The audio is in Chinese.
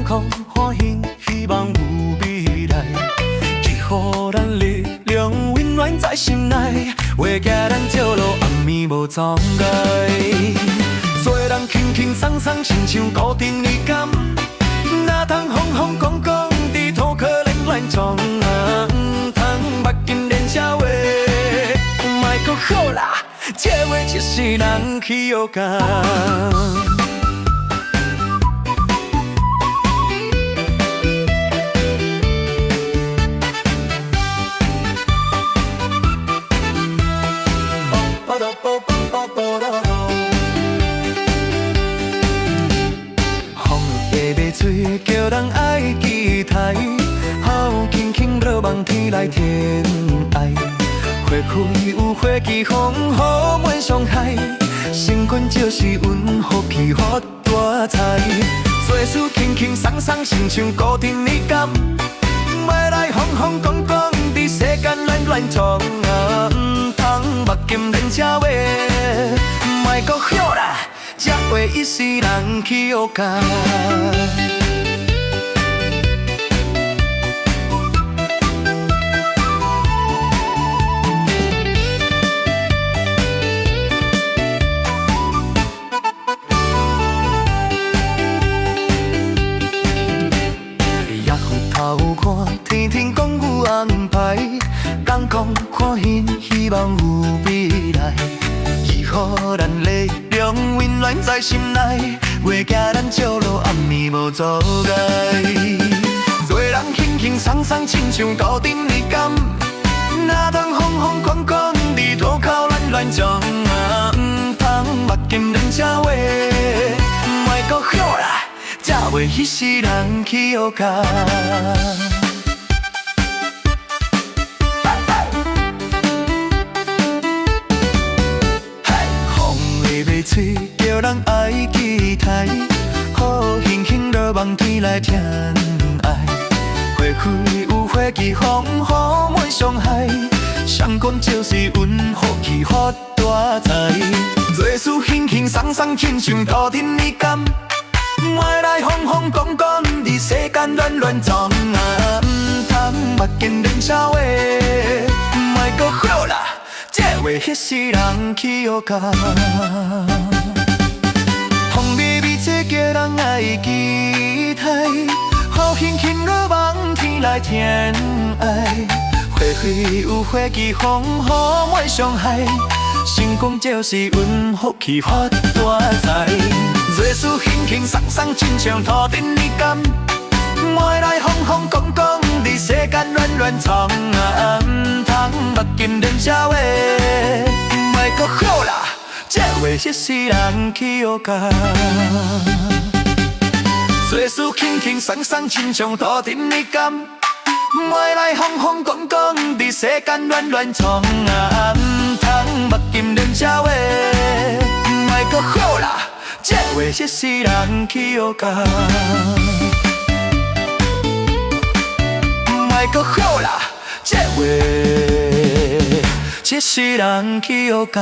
空欢喜，希望有未来。伊予咱力量，温暖在心内，话行咱照路，暗暝无障碍。做人轻轻松松，亲像固定的感，哪通风风光光，伫土壳连乱撞啊！唔通目镜连这话，莫搁好啦，这话一世人去学教。风的马嘴叫人爱期待，雨轻轻落梦天来天爱。花开有花期风雨满伤害，成群就是运福气发大财。做事轻轻松松，亲像固定的感，莫来风风光光，伫世间乱乱撞啊！唔通目镜连这话，莫搁晓啦，这话一世人去学教。头看天天讲有安排，人讲看现希望有未来。伊予咱力量，温暖在心内，话行咱照路，暗暝无阻碍。做人轻轻松松，亲像固定的感，哪通风风光光，伫土口乱乱撞啊！唔通目镜连这话，莫搁晓啦。这话迄世人去学教。风的马嘴叫人爱期待，雨轻轻落梦天来疼爱。花开有花期风雨满伤害，上天就是运福气发大财。做事轻轻松松，亲像固定的感。莫来风风光光，伫世间乱乱撞啊！唔通目镜连这话，莫搁晓啦，这话迄世人去学教。风微微这叫人爱期待，雨轻轻落梦天来疼爱。花开有花期风雨满伤害，成功就是运福气发大财。做事轻轻松松，亲像土定的感，莫来风风光光，伫世间乱乱闯啊！唔通目镜连这话，莫搁晓啦，这话一世人去学教。做事轻轻松松，亲像土定的感，莫来风风光光，伫世间乱乱闯啊！唔通目镜连这话，莫搁晓啦。这话一世人去学教，莫搁晓啦，这话一世人去学教。